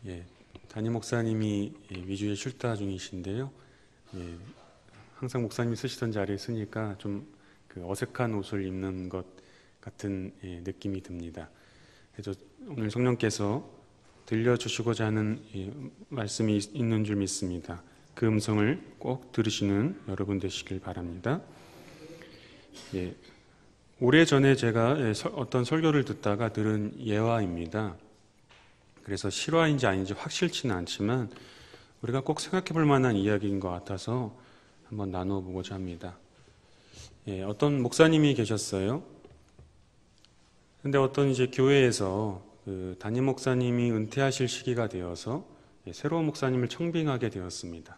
예, 담임 목사님이 위주에 쉴다 중이신데요. 예, 항상 목사님이 쓰시던 자리에 쓰니까 좀 그 어색한 옷을 입는 것 같은 느낌이 듭니다. 그래서 오늘 성령께서 들려주시고자 하는 말씀이 있는 줄 믿습니다. 그 음성을 꼭 들으시는 여러분 되시길 바랍니다. 예, 오래전에 제가 어떤 설교를 듣다가 들은 예화입니다. 그래서 실화인지 아닌지 확실치는 않지만 우리가 꼭 생각해 볼 만한 이야기인 것 같아서 한번 나눠보고자 합니다. 어떤 목사님이 계셨어요. 근데 어떤 이제 교회에서 그 담임 목사님이 은퇴하실 시기가 되어서 새로운 목사님을 청빙하게 되었습니다.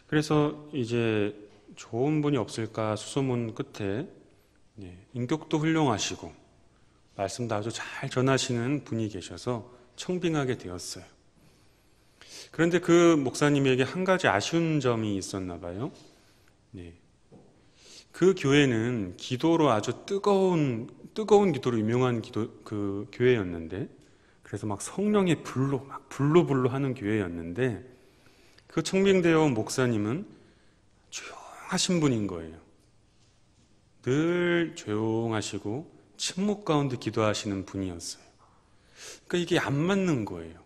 그래서 이제 좋은 분이 없을까 수소문 끝에 인격도 훌륭하시고 말씀도 아주 잘 전하시는 분이 계셔서 청빙하게 되었어요. 그런데 그 목사님에게 한 가지 아쉬운 점이 있었나 봐요. 그 교회는 기도로 아주 뜨거운 기도로 유명한 그 교회였는데, 그래서 막 성령의 불로 막 불로 하는 교회였는데, 그 청빙되어 온 목사님은 조용하신 분인 거예요. 늘 조용하시고 침묵 가운데 기도하시는 분이었어요. 그러니까 이게 안 맞는 거예요.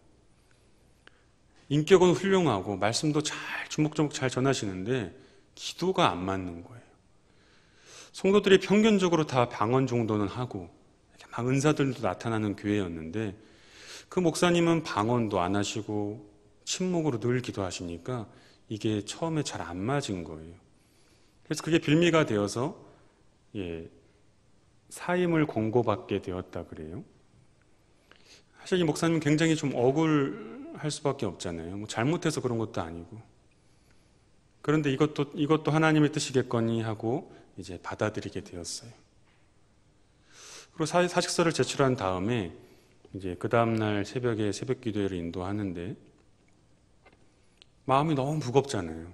인격은 훌륭하고 말씀도 잘 주목주목 잘 전하시는데 기도가 안 맞는 거예요. 성도들이 평균적으로 다 방언 정도는 하고 막 은사들도 나타나는 교회였는데 그 목사님은 방언도 안 하시고 침묵으로 늘 기도하시니까 이게 처음에 잘 안 맞은 거예요. 그래서 그게 빌미가 되어서 사임을 권고받게 되었다 그래요. 사실 이 목사님은 굉장히 좀 억울할 수밖에 없잖아요. 뭐 잘못해서 그런 것도 아니고. 그런데 이것도 하나님의 뜻이겠거니 하고 이제 받아들이게 되었어요. 그리고 사직서를 제출한 다음에 이제 그 다음날 새벽에 새벽 기도회를 인도하는데 마음이 너무 무겁잖아요.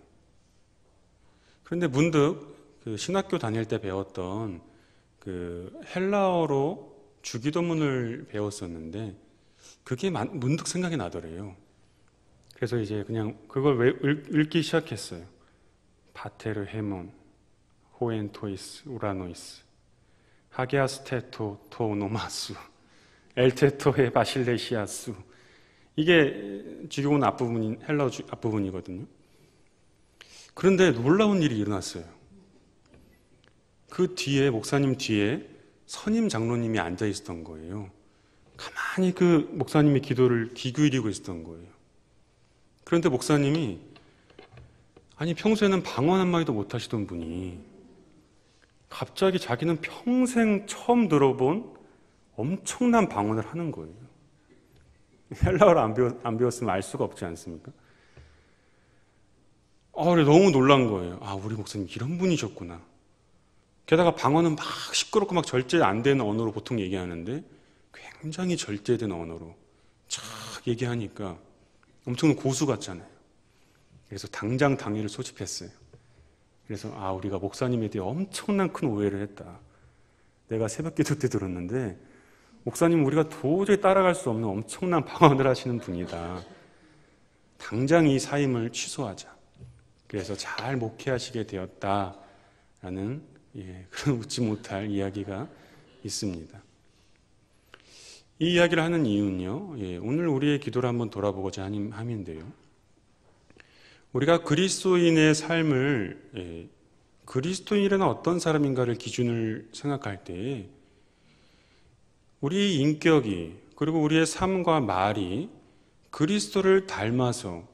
그런데 문득 그 신학교 다닐 때 배웠던 그 헬라어로 주기도문을 배웠었는데 그게 문득 생각이 나더래요. 그래서 이제 그냥 그걸 읽기 시작했어요. 파테르 헤몬 호엔 토이스 우라노이스 하게아스 테토 토 노마수 엘테토 에 바실레시아수. 이게 주기도문 앞부분인 헬라어 앞부분이거든요. 그런데 놀라운 일이 일어났어요. 그 뒤에 목사님 뒤에 선임 장로님이 앉아 있었던 거예요. 가만히 그 목사님의 기도를 귀 기울이고 있었던 거예요. 그런데 목사님이 아니 평소에는 방언 한마디도 못 하시던 분이 갑자기 자기는 평생 처음 들어본 엄청난 방언을 하는 거예요. 헬라어를 안 배웠으면 알 수가 없지 않습니까? 그래 너무 놀란 거예요. 우리 목사님 이런 분이셨구나. 게다가 방언은 막 시끄럽고 막 절제 안 되는 언어로 보통 얘기하는데 굉장히 절제된 언어로 쫙 얘기하니까 엄청난 고수 같잖아요. 그래서 당장 당회를 소집했어요. 그래서 우리가 목사님에 대해 엄청난 큰 오해를 했다. 내가 새벽 기도 때 들었는데 목사님은 우리가 도저히 따라갈 수 없는 엄청난 방언을 하시는 분이다. 당장 이 사임을 취소하자. 그래서 잘 목회하시게 되었다라는 그런 웃지 못할 이야기가 있습니다. 이 이야기를 하는 이유는요. 오늘 우리의 기도를 한번 돌아보고자 함인데요. 우리가 그리스도인의 삶을 그리스도인이란 어떤 사람인가를 기준을 생각할 때 우리 인격이 그리고 우리의 삶과 말이 그리스도를 닮아서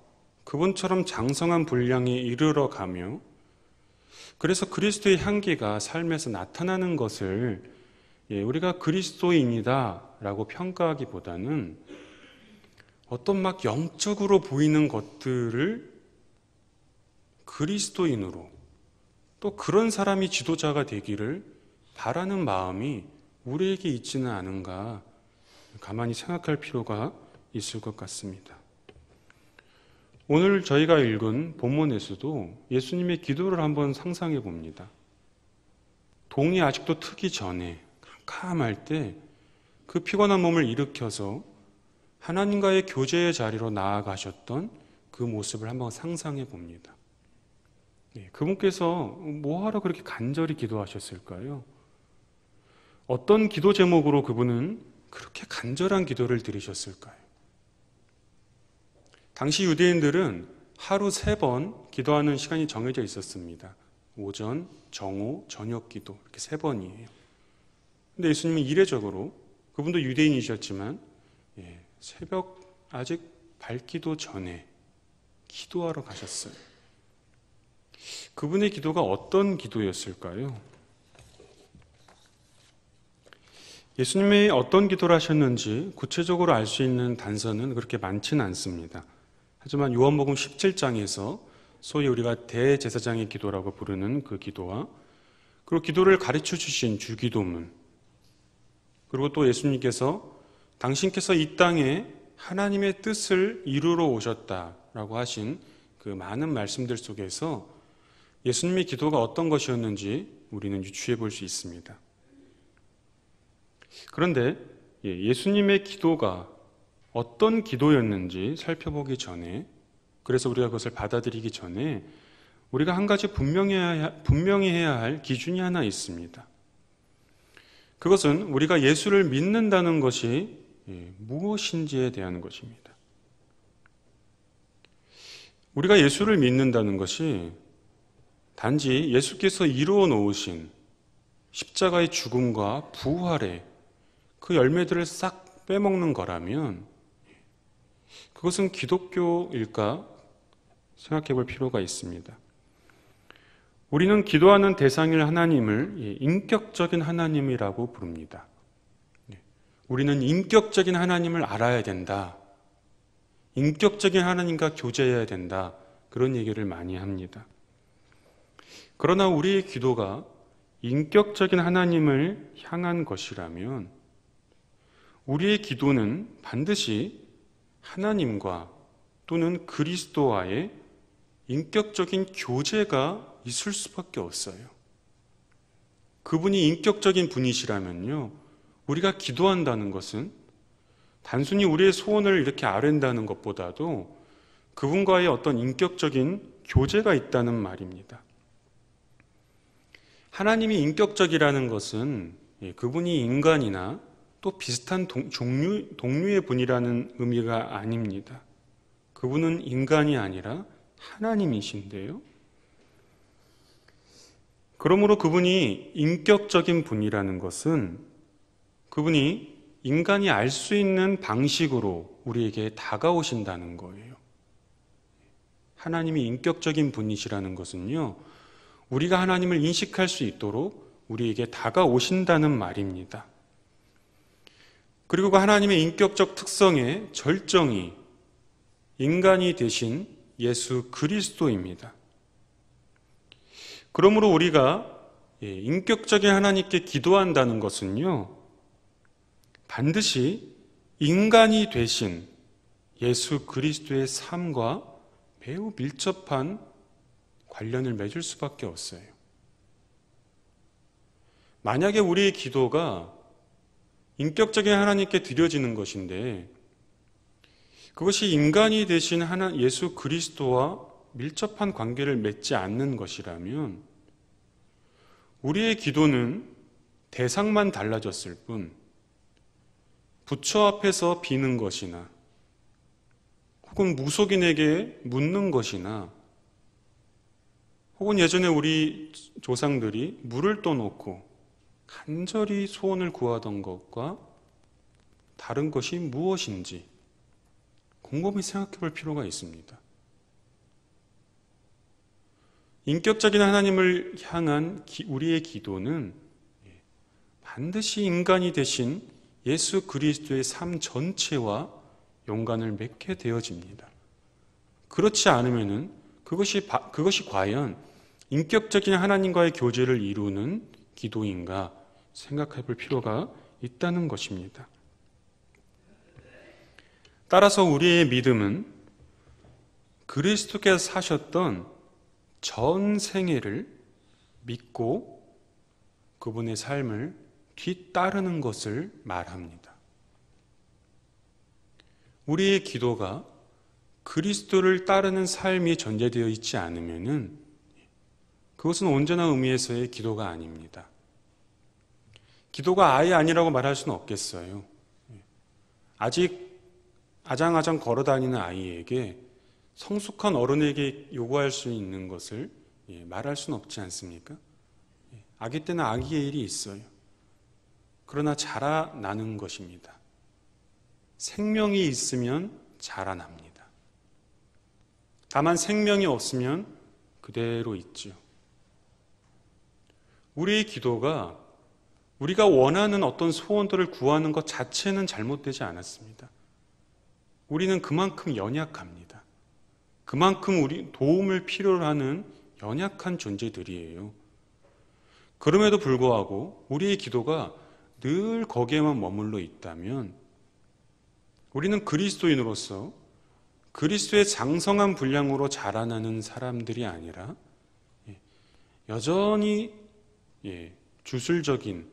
그분처럼 장성한 분량에 이르러 가며 그래서 그리스도의 향기가 삶에서 나타나는 것을 우리가 그리스도인이다 라고 평가하기보다는 어떤 막 영적으로 보이는 것들을 그리스도인으로 또 그런 사람이 지도자가 되기를 바라는 마음이 우리에게 있지는 않은가 가만히 생각할 필요가 있을 것 같습니다. 오늘 저희가 읽은 본문에서도 예수님의 기도를 한번 상상해 봅니다. 동이 아직도 트기 전에 캄캄할 때 그 피곤한 몸을 일으켜서 하나님과의 교제의 자리로 나아가셨던 그 모습을 한번 상상해 봅니다. 그분께서 뭐하러 그렇게 간절히 기도하셨을까요? 어떤 기도 제목으로 그분은 그렇게 간절한 기도를 드리셨을까요? 당시 유대인들은 하루 3번 기도하는 시간이 정해져 있었습니다. 오전, 정오, 저녁 기도 이렇게 3번이에요. 근데 예수님은 이례적으로 그분도 유대인이셨지만 새벽 아직 밝기도 전에 기도하러 가셨어요. 그분의 기도가 어떤 기도였을까요? 예수님이 어떤 기도를 하셨는지 구체적으로 알 수 있는 단서는 그렇게 많지는 않습니다. 하지만 요한복음 17장에서 소위 우리가 대제사장의 기도라고 부르는 그 기도와 그리고 기도를 가르쳐 주신 주기도문, 그리고 또 예수님께서 당신께서 이 땅에 하나님의 뜻을 이루러 오셨다라고 하신 그 많은 말씀들 속에서 예수님의 기도가 어떤 것이었는지 우리는 유추해 볼 수 있습니다. 그런데 예수님의 기도가 어떤 기도였는지 살펴보기 전에, 그래서 우리가 그것을 받아들이기 전에 우리가 한 가지 분명히 해야 할 기준이 하나 있습니다. 그것은 우리가 예수를 믿는다는 것이 무엇인지에 대한 것입니다. 우리가 예수를 믿는다는 것이 단지 예수께서 이루어 놓으신 십자가의 죽음과 부활의 그 열매들을 싹 빼먹는 거라면 그것은 기독교일까 생각해 볼 필요가 있습니다. 우리는 기도하는 대상일 하나님을 인격적인 하나님이라고 부릅니다. 우리는 인격적인 하나님을 알아야 된다. 인격적인 하나님과 교제해야 된다. 그런 얘기를 많이 합니다. 그러나 우리의 기도가 인격적인 하나님을 향한 것이라면 우리의 기도는 반드시 하나님과 또는 그리스도와의 인격적인 교제가 있을 수밖에 없어요. 그분이 인격적인 분이시라면요, 우리가 기도한다는 것은 단순히 우리의 소원을 이렇게 아랜다는 것보다도 그분과의 어떤 인격적인 교제가 있다는 말입니다. 하나님이 인격적이라는 것은 그분이 인간이나 또 비슷한 동류의 분이라는 의미가 아닙니다. 그분은 인간이 아니라 하나님이신데요. 그러므로 그분이 인격적인 분이라는 것은 그분이 인간이 알 수 있는 방식으로 우리에게 다가오신다는 거예요. 하나님이 인격적인 분이시라는 것은요, 우리가 하나님을 인식할 수 있도록 우리에게 다가오신다는 말입니다. 그리고 그 하나님의 인격적 특성의 절정이 인간이 되신 예수 그리스도입니다. 그러므로 우리가 인격적인 하나님께 기도한다는 것은요, 반드시 인간이 되신 예수 그리스도의 삶과 매우 밀접한 관련을 맺을 수밖에 없어요. 만약에 우리의 기도가 인격적인 하나님께 드려지는 것인데 그것이 인간이 되신 예수 그리스도와 밀접한 관계를 맺지 않는 것이라면 우리의 기도는 대상만 달라졌을 뿐 부처 앞에서 비는 것이나 혹은 무속인에게 묻는 것이나 혹은 예전에 우리 조상들이 물을 떠놓고 간절히 소원을 구하던 것과 다른 것이 무엇인지 곰곰이 생각해 볼 필요가 있습니다. 인격적인 하나님을 향한 우리의 기도는 반드시 인간이 되신 예수 그리스도의 삶 전체와 연관을 맺게 되어집니다. 그렇지 않으면은 그것이 과연 인격적인 하나님과의 교제를 이루는 기도인가 생각해 볼 필요가 있다는 것입니다. 따라서 우리의 믿음은 그리스도께서 사셨던 전 생애를 믿고 그분의 삶을 뒤따르는 것을 말합니다. 우리의 기도가 그리스도를 따르는 삶이 전제되어 있지 않으면은 그것은 온전한 의미에서의 기도가 아닙니다. 기도가 아예 아니라고 말할 수는 없겠어요. 아직 아장아장 걸어다니는 아이에게 성숙한 어른에게 요구할 수 있는 것을 말할 수는 없지 않습니까? 아기 때는 아기의 일이 있어요. 그러나 자라나는 것입니다. 생명이 있으면 자라납니다. 다만 생명이 없으면 그대로 있죠. 우리의 기도가 우리가 원하는 어떤 소원들을 구하는 것 자체는 잘못되지 않았습니다. 우리는 그만큼 연약합니다. 그만큼 우리 도움을 필요로 하는 연약한 존재들이에요. 그럼에도 불구하고 우리의 기도가 늘 거기에만 머물러 있다면 우리는 그리스도인으로서 그리스도의 장성한 분량으로 자라나는 사람들이 아니라 여전히 주술적인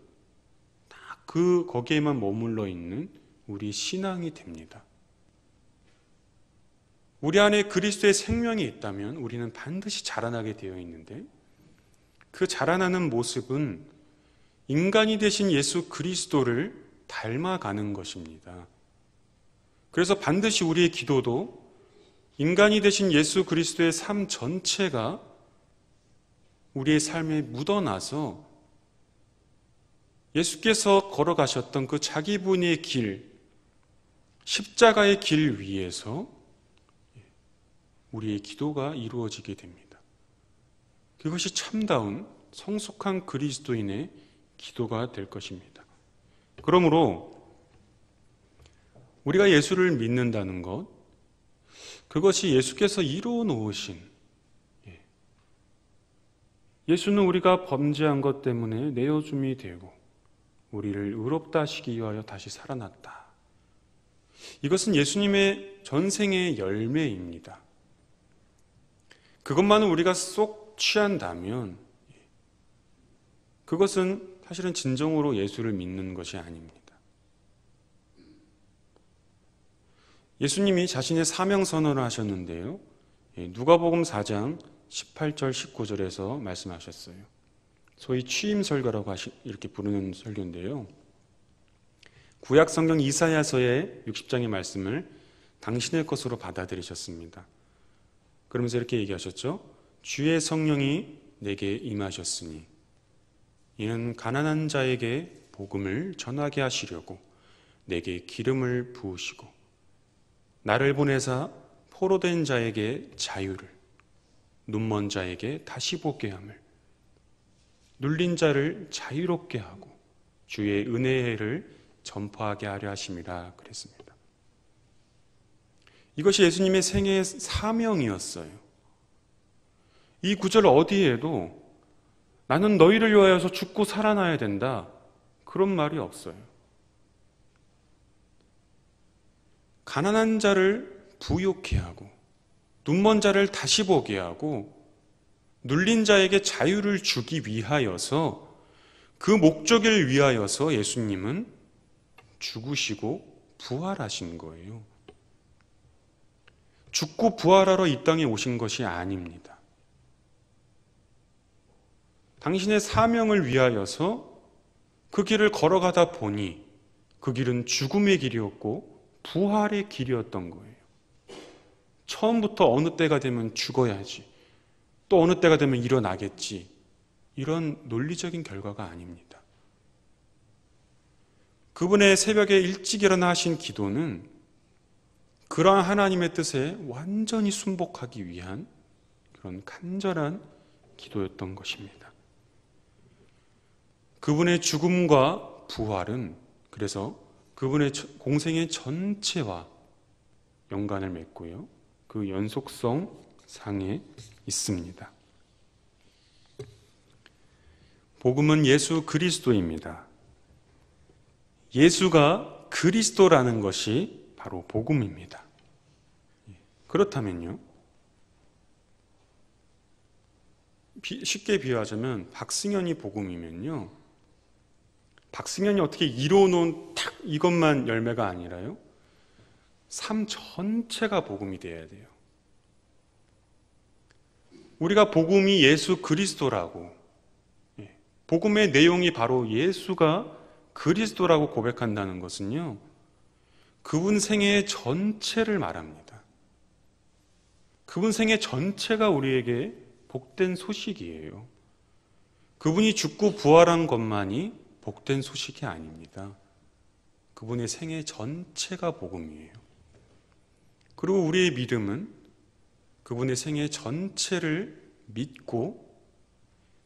거기에만 머물러 있는 우리 신앙이 됩니다. 우리 안에 그리스도의 생명이 있다면 우리는 반드시 자라나게 되어 있는데 그 자라나는 모습은 인간이 되신 예수 그리스도를 닮아가는 것입니다. 그래서 반드시 우리의 기도도 인간이 되신 예수 그리스도의 삶 전체가 우리의 삶에 묻어나서 예수께서 걸어가셨던 그 자기분의 길, 십자가의 길 위에서 우리의 기도가 이루어지게 됩니다. 그것이 참다운 성숙한 그리스도인의 기도가 될 것입니다. 그러므로 우리가 예수를 믿는다는 것, 그것이 예수께서 이루어 놓으신, 예수는 우리가 범죄한 것 때문에 내어줌이 되고 우리를 의롭다 하시기 위하여 다시 살아났다. 이것은 예수님의 전생의 열매입니다. 그것만은 우리가 쏙 취한다면 그것은 사실은 진정으로 예수를 믿는 것이 아닙니다. 예수님이 자신의 사명 선언을 하셨는데요. 누가복음 4장 18절 19절에서 말씀하셨어요. 소위 취임 설교라고 이렇게 부르는 설교인데요. 구약 성경 이사야서의 60장의 말씀을 당신의 것으로 받아들이셨습니다. 그러면서 이렇게 얘기하셨죠. 주의 성령이 내게 임하셨으니 이는 가난한 자에게 복음을 전하게 하시려고 내게 기름을 부으시고 나를 보내사 포로된 자에게 자유를, 눈먼 자에게 다시 보게 함을, 눌린 자를 자유롭게 하고 주의 은혜를 전파하게 하려 하심이라 그랬습니다. 이것이 예수님의 생애의 사명이었어요. 이 구절 어디에도 나는 너희를 위하여서 죽고 살아나야 된다, 그런 말이 없어요. 가난한 자를 부욕해 하고 눈먼 자를 다시 보게 하고 눌린 자에게 자유를 주기 위하여서, 그 목적을 위하여서 예수님은 죽으시고 부활하신 거예요. 죽고 부활하러 이 땅에 오신 것이 아닙니다. 당신의 사명을 위하여서 그 길을 걸어가다 보니 그 길은 죽음의 길이었고 부활의 길이었던 거예요. 처음부터 어느 때가 되면 죽어야지, 또 어느 때가 되면 일어나겠지, 이런 논리적인 결과가 아닙니다. 그분의 새벽에 일찍 일어나 하신 기도는 그러한 하나님의 뜻에 완전히 순복하기 위한 그런 간절한 기도였던 것입니다. 그분의 죽음과 부활은 그래서 그분의 공생의 전체와 연관을 맺고요, 그 연속성 상에 있습니다. 복음은 예수 그리스도입니다. 예수가 그리스도라는 것이 바로 복음입니다. 그렇다면요, 쉽게 비유하자면 박승현이 복음이면요, 박승현이 어떻게 이뤄놓은 딱 이것만 열매가 아니라요, 삶 전체가 복음이 되어야 돼요. 우리가 복음이 예수 그리스도라고, 복음의 내용이 바로 예수가 그리스도라고 고백한다는 것은요, 그분 생애 전체를 말합니다. 그분 생애 전체가 우리에게 복된 소식이에요. 그분이 죽고 부활한 것만이 복된 소식이 아닙니다. 그분의 생애 전체가 복음이에요. 그리고 우리의 믿음은 그분의 생애 전체를 믿고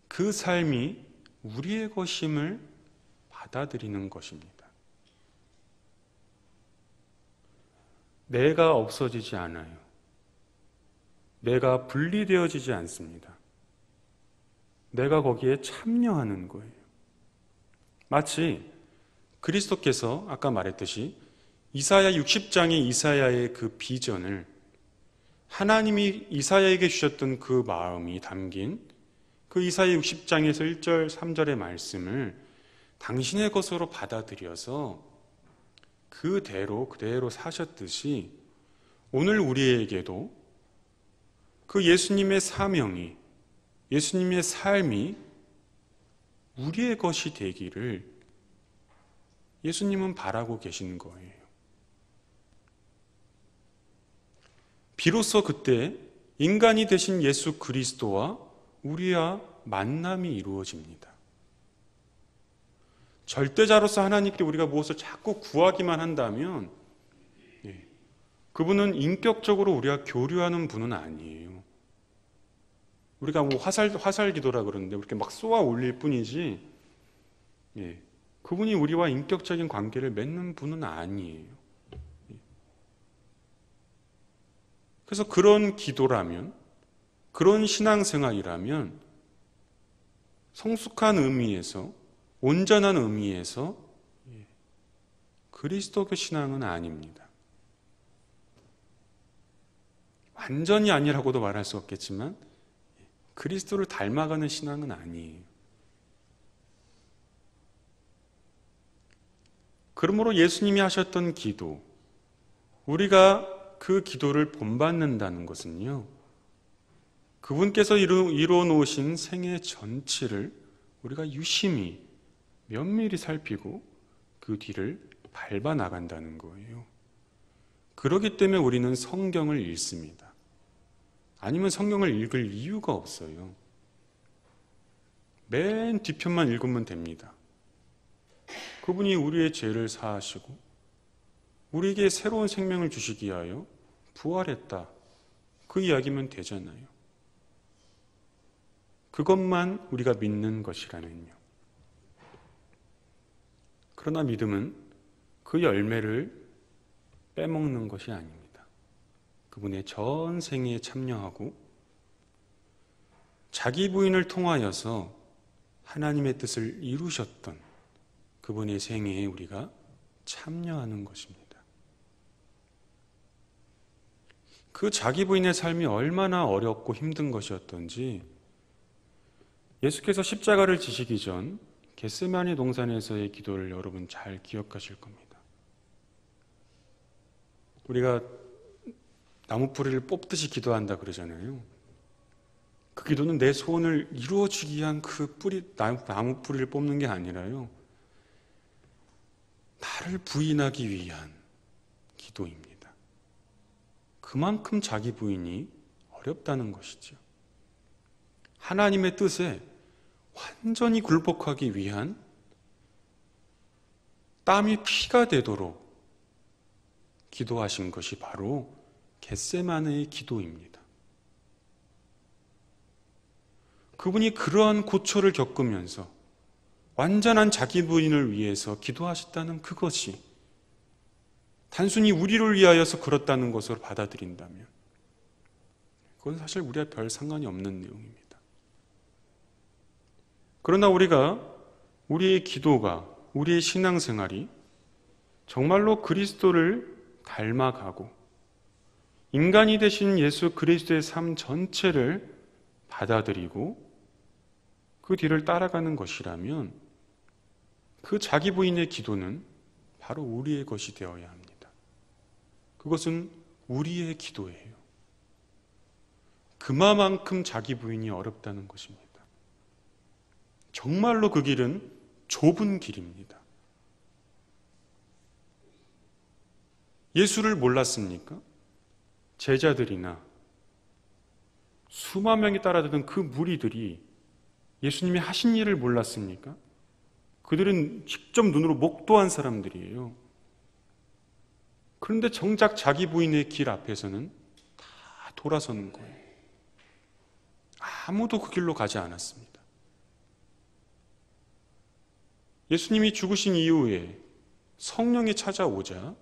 그 삶이 우리의 것임을 받아들이는 것입니다. 내가 없어지지 않아요. 내가 분리되어지지 않습니다. 내가 거기에 참여하는 거예요. 마치 그리스도께서 아까 말했듯이 이사야 60장의 이사야의 그 비전을, 하나님이 이사야에게 주셨던 그 마음이 담긴 그 이사야 60장에서 1절 3절의 말씀을 당신의 것으로 받아들여서 그대로 사셨듯이 오늘 우리에게도 그 예수님의 사명이, 예수님의 삶이 우리의 것이 되기를 예수님은 바라고 계시는 거예요. 비로소 그때 인간이 되신 예수 그리스도와 우리와 만남이 이루어집니다. 절대자로서 하나님께 우리가 무엇을 자꾸 구하기만 한다면 그분은 인격적으로 우리가 교류하는 분은 아니에요. 우리가 뭐 화살 기도라 그러는데 이렇게 막 쏘아 올릴 뿐이지, 그분이 우리와 인격적인 관계를 맺는 분은 아니에요. 그래서 그런 기도라면, 그런 신앙생활이라면 성숙한 의미에서, 온전한 의미에서 그리스도교 신앙은 아닙니다. 완전히 아니라고도 말할 수 없겠지만 그리스도를 닮아가는 신앙은 아니에요. 그러므로 예수님이 하셨던 기도, 우리가 그 기도를 본받는다는 것은요, 그분께서 이루어 놓으신 생애 전체를 우리가 유심히 면밀히 살피고 그 뒤를 밟아 나간다는 거예요. 그렇기 때문에 우리는 성경을 읽습니다. 아니면 성경을 읽을 이유가 없어요. 맨 뒤편만 읽으면 됩니다. 그분이 우리의 죄를 사하시고 우리에게 새로운 생명을 주시기 위하여 부활했다, 그 이야기면 되잖아요. 그것만 우리가 믿는 것이라면요. 그러나 믿음은 그 열매를 빼먹는 것이 아닙니다. 그분의 전 생애에 참여하고 자기 부인을 통하여서 하나님의 뜻을 이루셨던 그분의 생애에 우리가 참여하는 것입니다. 그 자기 부인의 삶이 얼마나 어렵고 힘든 것이었던지 예수께서 십자가를 지시기 전 겟세마네 동산에서의 기도를 여러분 잘 기억하실 겁니다. 우리가 나무뿌리를 뽑듯이 기도한다 그러잖아요. 그 기도는 내 소원을 이루어주기 위한 그 나무뿌리를 뽑는 게 아니라요, 나를 부인하기 위한 기도입니다. 그만큼 자기 부인이 어렵다는 것이죠. 하나님의 뜻에 완전히 굴복하기 위한 땀이 피가 되도록 기도하신 것이 바로 겟세마네의 기도입니다. 그분이 그러한 고초를 겪으면서 완전한 자기 부인을 위해서 기도하셨다는 그것이 단순히 우리를 위하여서 그렇다는 것으로 받아들인다면 그건 사실 우리와 별 상관이 없는 내용입니다. 그러나 우리의 기도가, 우리의 신앙생활이 정말로 그리스도를 닮아가고 인간이 되신 예수 그리스도의 삶 전체를 받아들이고 그 뒤를 따라가는 것이라면 그 자기 부인의 기도는 바로 우리의 것이 되어야 합니다. 그것은 우리의 기도예요. 그만큼 자기 부인이 어렵다는 것입니다. 정말로 그 길은 좁은 길입니다. 예수를 몰랐습니까? 제자들이나 수만 명이 따라다니던 그 무리들이 예수님이 하신 일을 몰랐습니까? 그들은 직접 눈으로 목도한 사람들이에요. 그런데 정작 자기 부인의 길 앞에서는 다 돌아서는 거예요. 아무도 그 길로 가지 않았습니다. 예수님이 죽으신 이후에 성령이 찾아오자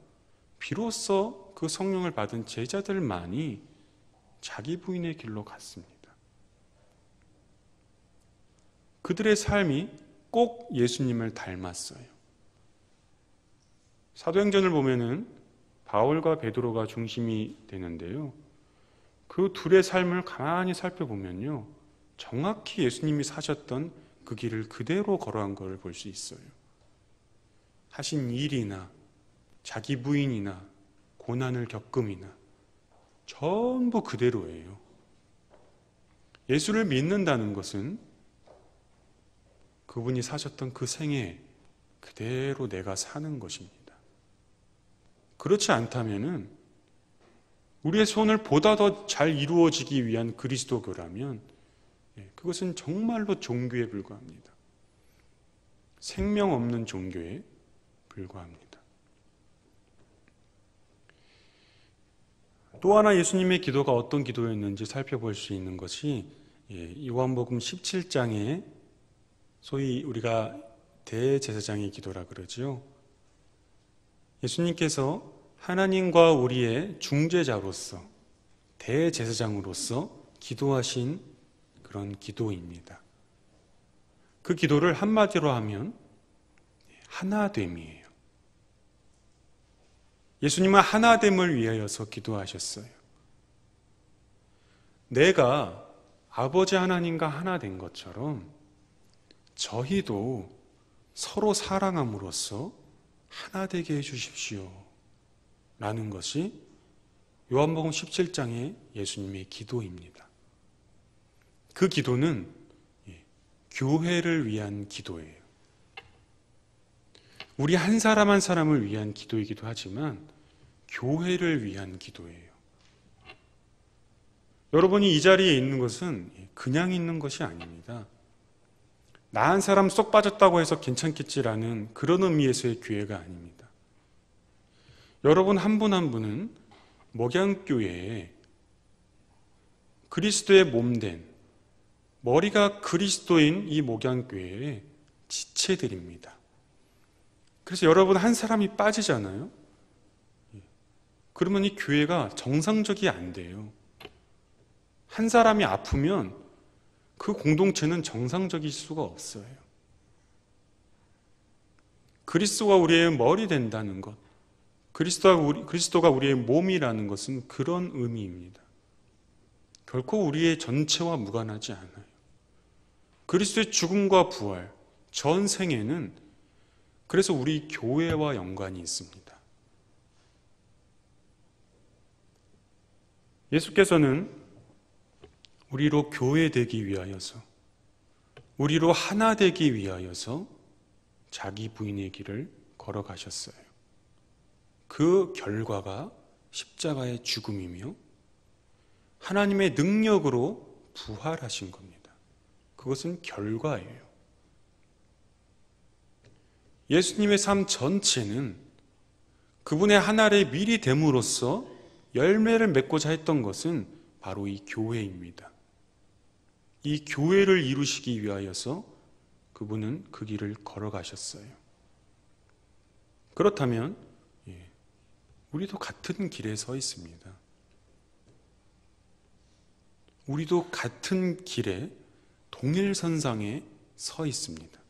비로소 그 성령을 받은 제자들만이 자기 부인의 길로 갔습니다. 그들의 삶이 꼭 예수님을 닮았어요. 사도행전을 보면은 바울과 베드로가 중심이 되는데요. 그 둘의 삶을 가만히 살펴보면요, 정확히 예수님이 사셨던 그 길을 그대로 걸어간 걸 볼 수 있어요. 하신 일이나 자기 부인이나 고난을 겪음이나 전부 그대로예요. 예수를 믿는다는 것은 그분이 사셨던 그 생애 그대로 내가 사는 것입니다. 그렇지 않다면은 우리의 소원을 보다 더 잘 이루어지기 위한 그리스도교라면 그것은 정말로 종교에 불과합니다. 생명 없는 종교에 불과합니다. 또 하나 예수님의 기도가 어떤 기도였는지 살펴볼 수 있는 것이 요한복음 17장에 소위 우리가 대제사장의 기도라 그러지요. 예수님께서 하나님과 우리의 중재자로서 대제사장으로서 기도하신 그런 기도입니다. 그 기도를 한마디로 하면 하나됨이에요. 예수님은 하나됨을 위하여서 기도하셨어요. 내가 아버지 하나님과 하나 된 것처럼 저희도 서로 사랑함으로써 하나 되게 해주십시오 라는 것이 요한복음 17장의 예수님의 기도입니다. 그 기도는 교회를 위한 기도예요. 우리 한 사람 한 사람을 위한 기도이기도 하지만 교회를 위한 기도예요. 여러분이 이 자리에 있는 것은 그냥 있는 것이 아닙니다. 나 한 사람 쏙 빠졌다고 해서 괜찮겠지라는 그런 의미에서의 교회가 아닙니다. 여러분 한 분 한 분은 목양교회에 그리스도의 몸된 머리가 그리스도인 이 목양교회의 지체들입니다. 그래서 여러분 한 사람이 빠지잖아요. 그러면 이 교회가 정상적이 안 돼요. 한 사람이 아프면 그 공동체는 정상적일 수가 없어요. 그리스도가 우리의 머리 된다는 것, 그리스도가 우리의 몸이라는 것은 그런 의미입니다. 결코 우리의 전체와 무관하지 않아요. 그리스도의 죽음과 부활, 전생에는 그래서 우리 교회와 연관이 있습니다. 예수께서는 우리로 교회되기 위하여서, 우리로 하나 되기 위하여서 자기 부인의 길을 걸어가셨어요. 그 결과가 십자가의 죽음이며 하나님의 능력으로 부활하신 겁니다. 그것은 결과예요. 예수님의 삶 전체는 그분의 하나를 미리 됨으로써 열매를 맺고자 했던 것은 바로 이 교회입니다. 이 교회를 이루시기 위하여서 그분은 그 길을 걸어가셨어요. 그렇다면 우리도 같은 길에 서 있습니다. 우리도 같은 길에 동일선상에 서 있습니다.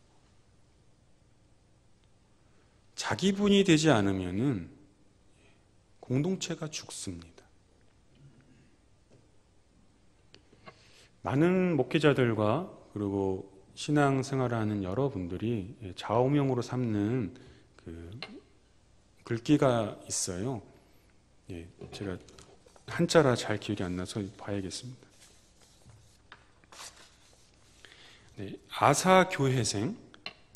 자기 분이 되지 않으면은 공동체가 죽습니다. 많은 목회자들과 그리고 신앙생활을 하는 여러분들이 좌우명으로 삼는 그 글귀가 있어요. 제가 한자라 잘 기억이 안 나서 봐야겠습니다. 아사교회생,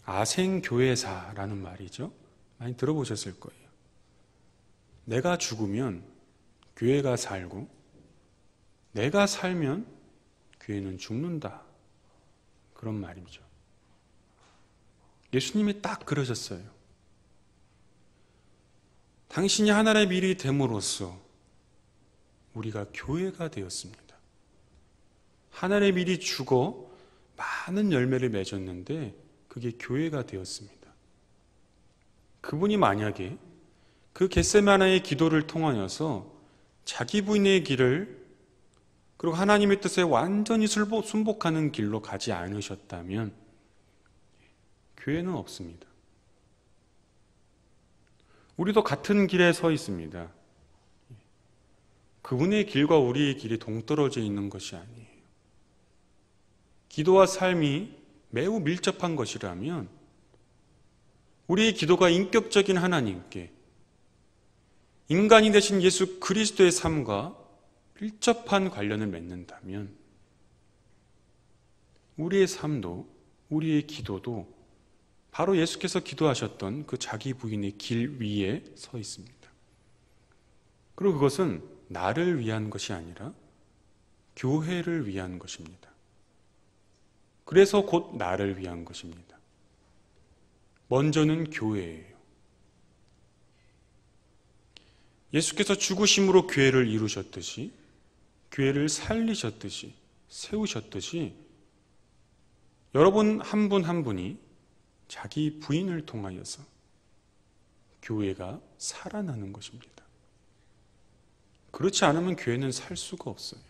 아생교회사라는 말이죠. 많이 들어보셨을 거예요. 내가 죽으면 교회가 살고 내가 살면 교회는 죽는다. 그런 말이죠. 예수님이 딱 그러셨어요. 당신이 하나님의 미리 됨으로써 우리가 교회가 되었습니다. 하나님의 미리 죽어 많은 열매를 맺었는데 그게 교회가 되었습니다. 그분이 만약에 그 겟세마네의 기도를 통하여서 자기 부인의 길을 그리고 하나님의 뜻에 완전히 순복하는 길로 가지 않으셨다면 교회는 없습니다. 우리도 같은 길에 서 있습니다. 그분의 길과 우리의 길이 동떨어져 있는 것이 아니에요. 기도와 삶이 매우 밀접한 것이라면 우리의 기도가 인격적인 하나님께 인간이 되신 예수 그리스도의 삶과 밀접한 관련을 맺는다면 우리의 삶도 우리의 기도도 바로 예수께서 기도하셨던 그 자기 부인의 길 위에 서 있습니다. 그리고 그것은 나를 위한 것이 아니라 교회를 위한 것입니다. 그래서 곧 나를 위한 것입니다. 먼저는 교회예요. 예수께서 죽으심으로 교회를 이루셨듯이 교회를 살리셨듯이 세우셨듯이 여러분 한 분 한 분이 자기 부인을 통하여서 교회가 살아나는 것입니다. 그렇지 않으면 교회는 살 수가 없어요.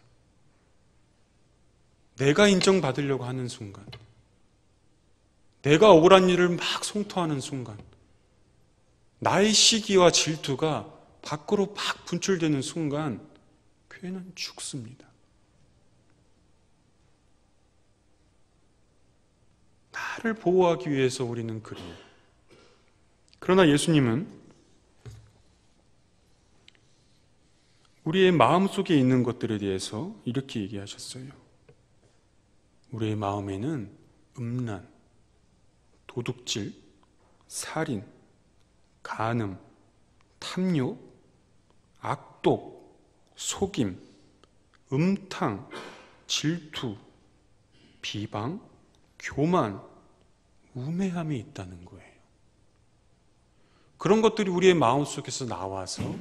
내가 인정받으려고 하는 순간, 내가 억울한 일을 막 송토하는 순간, 나의 시기와 질투가 밖으로 막 분출되는 순간 교회는 죽습니다. 나를 보호하기 위해서 우리는 그래요. 그러나 예수님은 우리의 마음속에 있는 것들에 대해서 이렇게 얘기하셨어요. 우리의 마음에는 음란, 도둑질, 살인, 간음, 탐욕, 악독, 속임, 음탕, 질투, 비방, 교만, 우매함이 있다는 거예요. 그런 것들이 우리의 마음속에서 나와서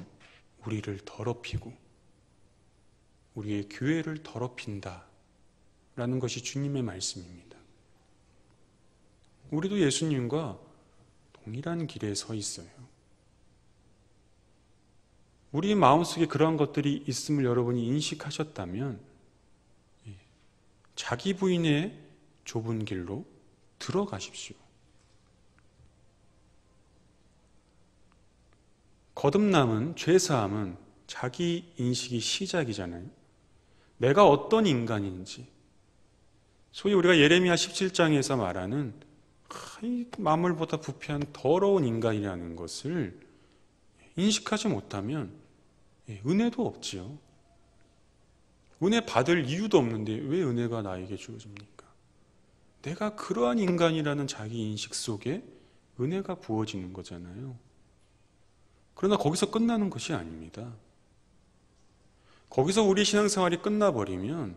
우리를 더럽히고 우리의 교회를 더럽힌다 라는 것이 주님의 말씀입니다. 우리도 예수님과 동일한 길에 서 있어요. 우리 마음속에 그러한 것들이 있음을 여러분이 인식하셨다면 자기 부인의 좁은 길로 들어가십시오. 거듭남은, 죄사함은 자기 인식이 시작이잖아요. 내가 어떤 인간인지, 소위 우리가 예레미야 17장에서 말하는 만물보다 부패한 더러운 인간이라는 것을 인식하지 못하면 은혜도 없지요. 은혜 받을 이유도 없는데 왜 은혜가 나에게 주어집니까? 내가 그러한 인간이라는 자기 인식 속에 은혜가 부어지는 거잖아요. 그러나 거기서 끝나는 것이 아닙니다. 거기서 우리 신앙생활이 끝나버리면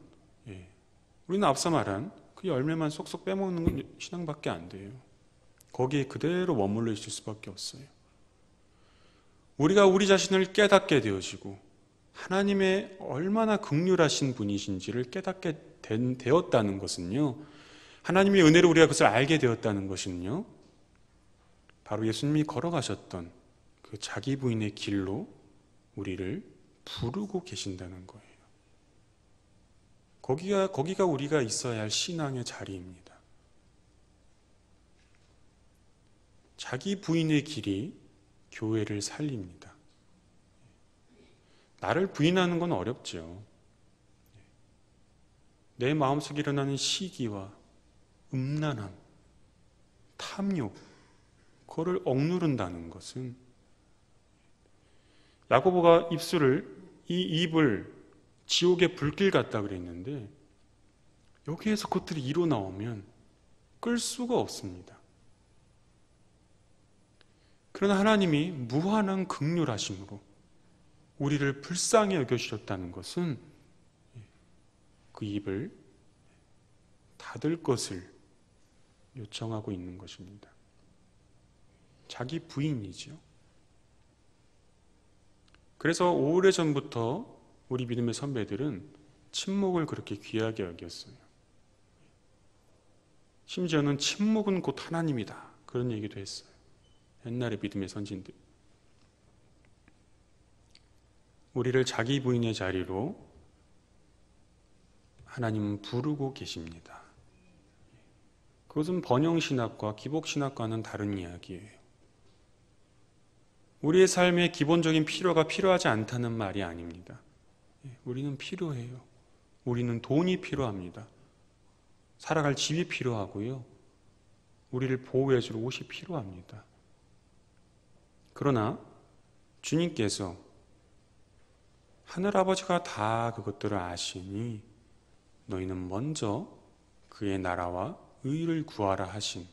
우리는 앞서 말한 그 열매만 쏙쏙 빼먹는 신앙밖에 안 돼요. 거기에 그대로 머물러 있을 수밖에 없어요. 우리가 우리 자신을 깨닫게 되어지고 하나님의 얼마나 긍휼하신 분이신지를 깨닫게 되었다는 것은요, 하나님의 은혜로 우리가 그것을 알게 되었다는 것은요, 바로 예수님이 걸어가셨던 그 자기 부인의 길로 우리를 부르고 계신다는 거예요. 거기가 우리가 있어야 할 신앙의 자리입니다. 자기 부인의 길이 교회를 살립니다. 나를 부인하는 건 어렵죠. 내 마음속에 일어나는 시기와 음란함, 탐욕, 그거를 억누른다는 것은 야고보가 이 입을 지옥의 불길 같다 그랬는데 여기에서 그것들이 이루 나오면 끌 수가 없습니다. 그러나 하나님이 무한한 긍휼하심으로 우리를 불쌍히 여겨주셨다는 것은 그 입을 닫을 것을 요청하고 있는 것입니다. 자기 부인이지요. 그래서 오래전부터 우리 믿음의 선배들은 침묵을 그렇게 귀하게 여겼어요. 심지어는 침묵은 곧 하나님이다, 그런 얘기도 했어요. 옛날의 믿음의 선진들. 우리를 자기 부인의 자리로 하나님은 부르고 계십니다. 그것은 번영신학과 기복신학과는 다른 이야기예요. 우리의 삶에 기본적인 필요가 필요하지 않다는 말이 아닙니다. 우리는 필요해요. 우리는 돈이 필요합니다. 살아갈 집이 필요하고요. 우리를 보호해줄 옷이 필요합니다. 그러나 주님께서 하늘아버지가 다 그것들을 아시니 너희는 먼저 그의 나라와 의를 구하라 하신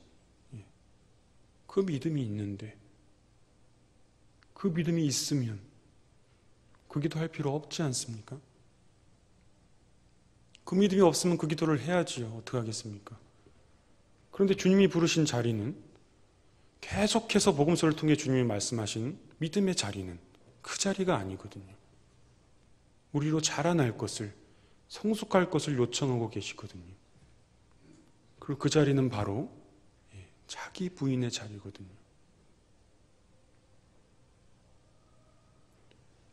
그 믿음이 있는데, 그 믿음이 있으면 그 기도 할 필요 없지 않습니까? 그 믿음이 없으면 그 기도를 해야지요. 어떻게 하겠습니까? 그런데 주님이 부르신 자리는, 계속해서 복음서를 통해 주님이 말씀하신 믿음의 자리는 그 자리가 아니거든요. 우리로 자라날 것을, 성숙할 것을 요청하고 계시거든요. 그리고 그 자리는 바로 자기 부인의 자리거든요.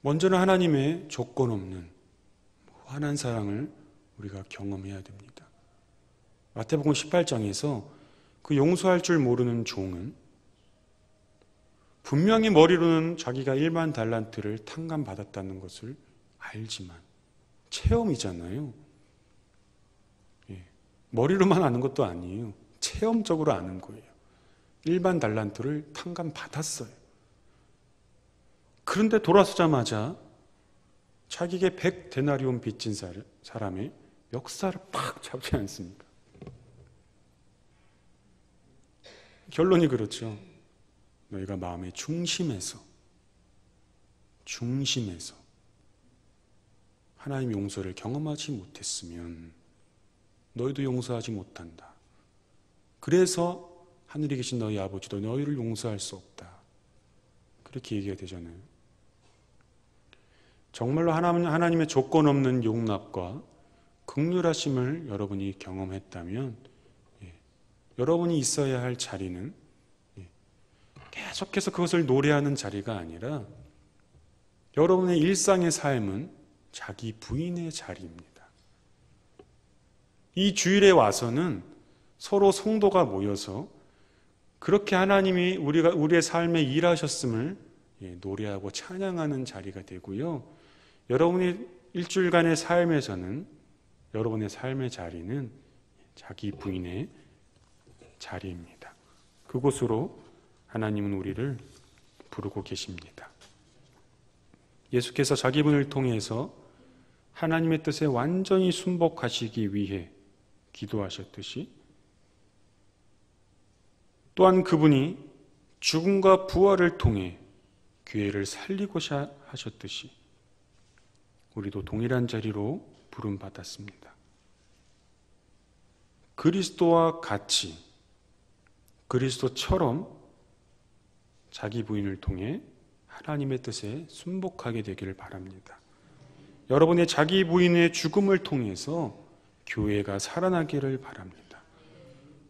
먼저는 하나님의 조건 없는 무한한 사랑을 우리가 경험해야 됩니다. 마태복음 18장에서 그 용서할 줄 모르는 종은 분명히 머리로는 자기가 1만 달란트를 탕감받았다는 것을 알지만, 체험이잖아요. 머리로만 아는 것도 아니에요. 체험적으로 아는 거예요. 1만 달란트를 탕감받았어요. 그런데 돌아서자마자 자기에게 100데나리온 빚진 사람의 멱살을 팍 잡지 않습니까? 결론이 그렇죠. 너희가 마음의 중심에서 하나님 용서를 경험하지 못했으면 너희도 용서하지 못한다. 그래서 하늘에 계신 너희 아버지도 너희를 용서할 수 없다. 그렇게 얘기가 되잖아요. 정말로 하나님의 조건 없는 용납과 긍휼하심을 여러분이 경험했다면, 여러분이 있어야 할 자리는 계속해서 그것을 노래하는 자리가 아니라 여러분의 일상의 삶은 자기 부인의 자리입니다. 이 주일에 와서는 서로 성도가 모여서 그렇게 하나님이 우리의 삶에 일하셨음을 노래하고 찬양하는 자리가 되고요. 여러분의 일주일간의 삶에서는 여러분의 삶의 자리는 자기 부인의 자리입니다. 그곳으로 하나님은 우리를 부르고 계십니다. 예수께서 자기 부인을 통해서 하나님의 뜻에 완전히 순복하시기 위해 기도하셨듯이, 또한 그분이 죽음과 부활을 통해 교회를 살리고자 하셨듯이 우리도 동일한 자리로 부름받았습니다. 그리스도와 같이, 그리스도처럼 자기 부인을 통해 하나님의 뜻에 순복하게 되기를 바랍니다. 여러분의 자기 부인의 죽음을 통해서 교회가 살아나기를 바랍니다.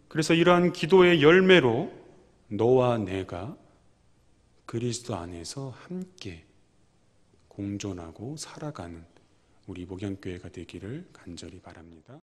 그래서 이러한 기도의 열매로 너와 내가 그리스도 안에서 함께 공존하고 살아가는 우리 목양교회가 되기를 간절히 바랍니다.